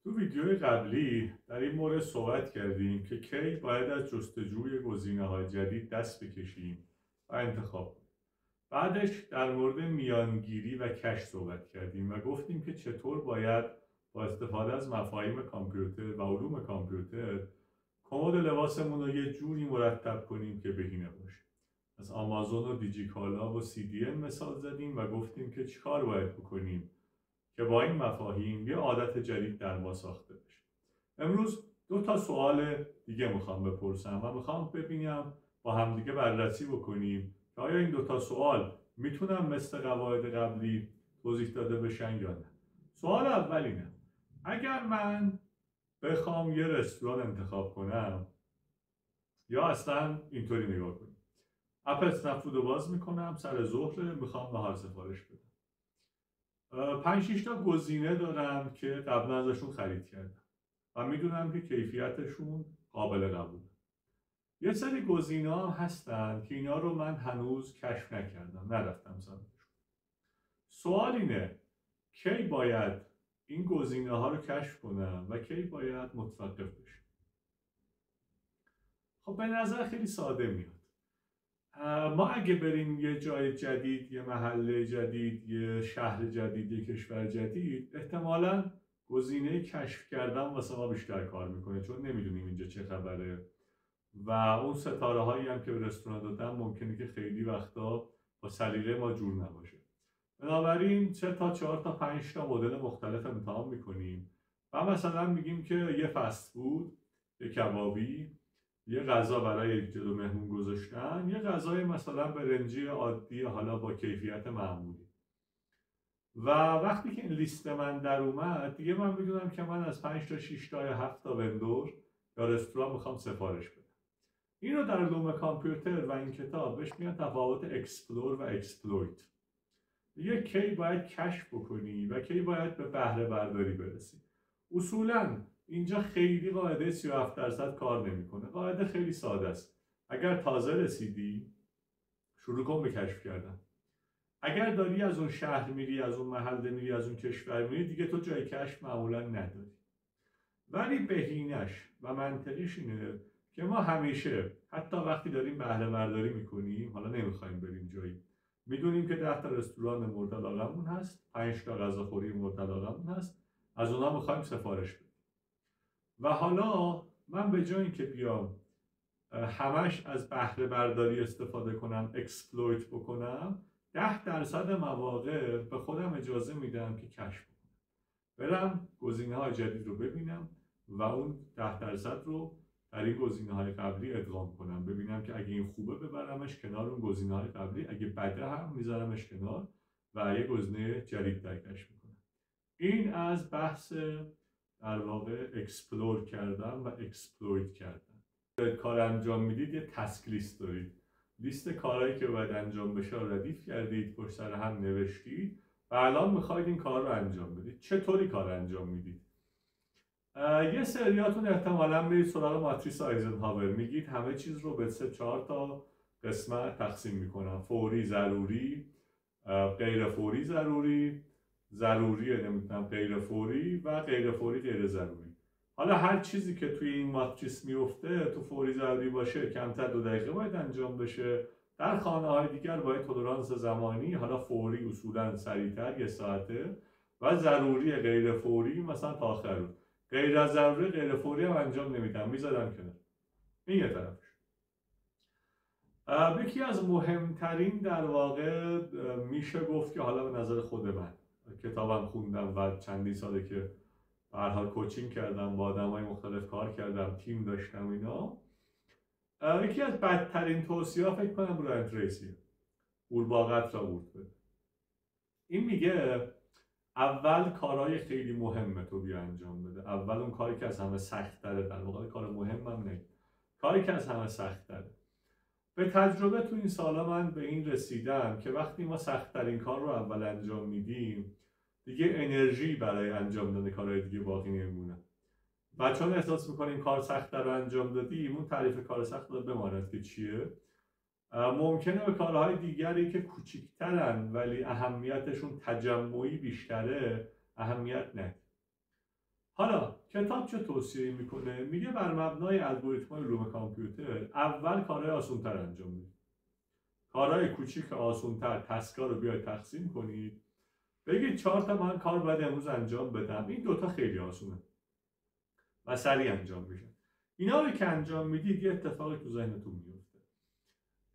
تو ویدیوی قبلی در این مورد صحبت کردیم که کی باید از جستجوی گزینه‌های جدید دست بکشیم و انتخاب کنیم. بعدش در مورد میانگیری و کش صحبت کردیم و گفتیم که چطور باید با استفاده از مفاهیم کامپیوتر و علوم کامپیوتر کمد لباسمون رو یه جوری مرتب کنیم که بهینه باشه. از آمازون و دیجیکالا و CDN مثال زدیم و گفتیم که چیکار باید بکنیم که با این مفاهیم یه عادت جدید در ما ساخته بشه. امروز 2 سوال دیگه میخوام بپرسم و میخوام ببینم با همدیگه بررسی بکنیم که آیا این 2 سوال میتونن مثل قواعد قبلی توضیح داده بشن یا نه. سوال اول اینه: اگر من بخوام یه رستوران انتخاب کنم، یا اصلا اینطوری نگاه کنیم، اپ اسنپ فود رو باز میکنم، سر ظهر میخوام نهار سفارش بدم، 5-6 تا گزینه دارم که قبلا ازشون خرید کردم و میدونم که کیفیتشون قابل قبوله. یه سری گزینه هم هستن که اینا رو من هنوز کشف نکردم، نرفتم سمتشون. سوال اینه: کی باید این گزینه ها رو کشف کنم و کی باید متوقف بشم؟ خب به نظر خیلی ساده میاد. ما اگه بریم یه جای جدید، یه محله جدید، یه شهر جدید، یه کشور جدید، احتمالاً گزینه کشف کردن واسه ما بیشتر کار میکنه، چون نمیدونیم اینجا چه خبره و اون ستاره هایی هم که به رستوران دادن ممکنه که خیلی وقتا با سلیقه ما جور نباشه. بنابراین 3 تا 4 تا 5 تا مدل مختلف امتحان میکنیم و مثلا میگیم که یه فست فود، یه کبابی، یه غذا برای جلو مهمون گذاشتن، یه غذای مثلا برنجی عادی حالا با کیفیت معمولی. و وقتی که این لیست من در اومد، دیگه من میدونم که من از 5 تا 6 تا یا 7 تا وندور یا رستوران میخوام سفارش بدم. این رو در علوم کامپیوتر و این کتاب بهش میگن تفاوت اکسپلور و اکسپلویت. دیگه کی باید کشف بکنی و کی باید به بهره برداری برسی. اصولاً اینجا خیلی قاعده 37% کار نمیکنه. قاعده خیلی ساده است. اگر تازه رسیدی، شروع کن به کشف کردن. اگر داری از اون شهر میری، از اون محله میری، از اون کشور میری، دیگه تو جای کشف معمولا نداری. ولی بهینش و منطقیش اینه که ما همیشه، حتی وقتی داریم بهره برداری میکنیم، حالا نمیخوایم بریم جایی، میدونیم که 10 تا رستوران مورد علاقمون هست، 5 تا غذاخوری مورد علاقمون هست، از اونها میخوایم سفارش بدیم. و حالا من به جای اینکه بیام همش از بهره برداری استفاده کنم، اکسپلویت بکنم، 10% مواقع به خودم اجازه میدم که کشف کنم. برم گزینه‌های جدید رو ببینم و اون 10% رو در این گزینه‌های قبلی ادغام کنم، ببینم که اگه این خوبه ببرمش کنار اون گزینه‌های قبلی، اگه بده هم میذارمش کنار و یه گزینه جدید در کشف میکنم. این از بحث در واقع اکسپلور کردن و اکسپلویت کردن. کار انجام میدید، یه تسک لیست دارید، لیست کارهایی که باید انجام بشه رو ردیف کردید، پشت سر هم نوشتید و الان میخواید این کار رو انجام بدید. چطوری کار انجام میدید؟ یه سریاتون احتمالاً میرید سراغ ماتریس آیزنهاور، میگید همه چیز رو به 3-4 تا قسمت تقسیم میکنم: فوری، ضروری، غیر فوری، ضروری نمیدونم غیر فوری و غیر فوری غیر ضروری. حالا هر چیزی که توی این ماتریس میفته تو فوری ضروری باشه کمتر 2 دقیقه باید انجام بشه، در خانه های دیگر باید تولرانس زمانی، حالا فوری اصولا سریعتر 1 ساعته و ضروری غیر فوری مثلا تا آخر روز. غیر از ضروری غیر فوری هم انجام نمیدم، میذارم کنار. این یه طرفش. یکی از مهمترین در واقع میشه گفت که حالا به نظر خود من، کتابم خوندم و چندین ساله که به هر حال کوچینگ کردم، با آدمای مختلف کار کردم، تیم داشتم اینا، یکی از بدترین توصیه‌ها فکر کنم برایان تریسیه، قورباغه‌ات را قورت بده. این میگه اول کارهای خیلی مهمه تو بیا انجام بده. اول اون کاری که از همه سخت‌تره، در واقع کار مهمم نه، کاری که از همه سخت‌تره. به تجربه تو این سالا من به این رسیدم که وقتی ما سخت‌ترین کار رو اول انجام میدیم، دیگه انرژی برای انجام دادن کارهای دیگه باقی نمیمونه. و چون احساس میکنیم کار سخت رو انجام دادیم، اون تعریف کار سخت رو بماند که چیه؟ ممکنه به کارهای دیگری که کوچیکترن ولی اهمیتشون تجمعی بیشتره اهمیت ندیم. حالا کتاب چه توصیه میکنه؟ میگه بر مبنای الگوریتم‌های علوم کامپیوتر اول کارهای آسان‌تر انجام بدید. کارهای کوچیک آسان‌تر، تسکا رو بیاید تقسیم کنید. بگید 4 تا من کار باید امروز انجام بدم. این دوتا خیلی آسونه و سریع انجام میشه. اینا رو که انجام میدید یه اتفاقی تو ذهنتون میفته.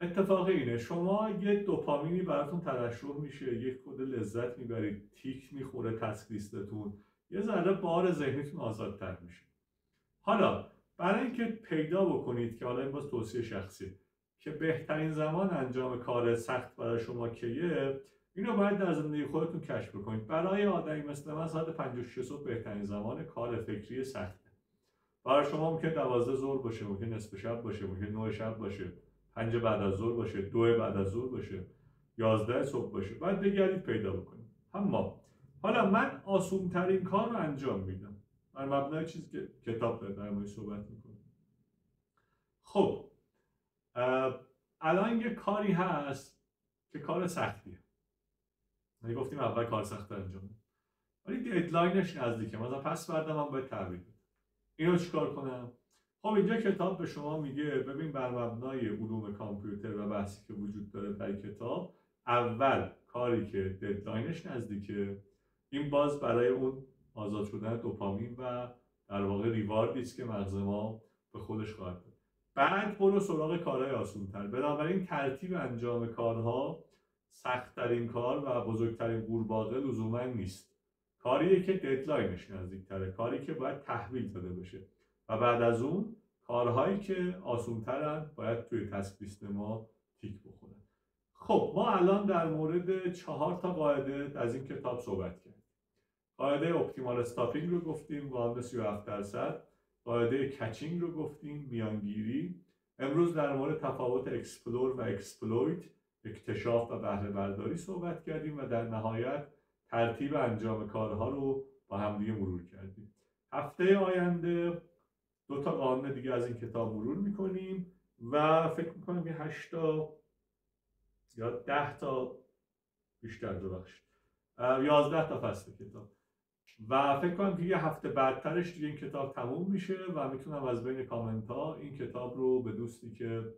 اتفاق اینه شما یه دوپامینی براتون ترشح میشه، یک خود لذت میبرید، تیک میخوره تسک لیستتون، یه ذره بار ذهنیتون آزادتر میشه. حالا برای اینکه پیدا بکنید که حالا این باز توصیه شخصی که بهترین زمان انجام کار سخت برای شما کیه، اینو باید در زندگی خودتون کشف بکنید. برای آدمی مثل من ساعت 5 صبح بهترین زمان کار فکری سخته. برای شما ممکن 12 ظهر باشه، ممکن نصف شب باشه، ممکن 9 شب باشه، 5 بعد از ظهر باشه، 2 بعد از ظهر باشه، 11 صبح باشه. باید بگردید پیدا بکنید. اما حالا من آسون ترین کار رو انجام میدم بر مبنای چیزی که کتاب در موردش صحبت میکنه. خب الان یه کاری هست که کار سختیه. ما گفتیم اول کار سخت انجام بدیم، ولی ددلاینش نزدیکه، مثلا پس فردا من باید تحویل بدم. اینو چیکار کنم؟ خب اینجا کتاب به شما میگه ببین بر مبنای علوم کامپیوتر و بحثی که وجود داره در کتاب، اول کاری که ددلاینش نزدیکه، این باز برای اون آزاد شدن دوپامین و در واقع ریواردی است که مغز ما به خودش خواهد داد. بعد برو سراغ کارهای آسان‌تر. بنابراین ترتیب انجام کارها، سخت‌ترین کار و بزرگترین قورباغه لزوما نیست. کاریه که ددلاینش نزدیک‌تره، کاری که باید تحویل داده بشه و بعد از اون کارهایی که آسان‌ترن باید توی تسک لیست ما تیک بخورن. خب ما الان در مورد 4 تا قاعده از این کتاب صحبت کردیم. قاعده اپتیمال استافینگ رو گفتیم با 37%، قاعده کچینگ رو گفتیم میانگیری. امروز در مورد تفاوت اکسپلور و اکسپلویت، اکتشاف و بهره برداری صحبت کردیم و در نهایت ترتیب انجام کارها رو با همدیگه مرور کردیم. هفته آینده 2 تا قانون دیگه از این کتاب مرور میکنیم و فکر میکنم که 8 تا یا 10 تا بیشتر ببخشید 11 تا فصل کتاب و فکر کنم که یه هفته بعدترش دیگه این کتاب تموم میشه و میتونم از بین کامنت ها این کتاب رو به دوستی که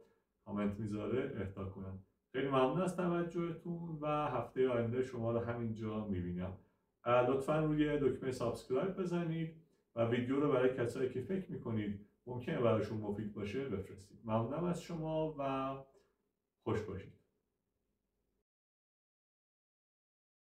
کامنت میذاره اهدا کنم. خیلی ممنون از توجهتون و هفته آینده شما رو همینجا میبینم. لطفا روی دکمه سابسکرایب بزنید و ویدیو رو برای کسایی که فکر میکنید ممکنه براشون مفید باشه بفرستید. ممنونم از شما و خوش باشید.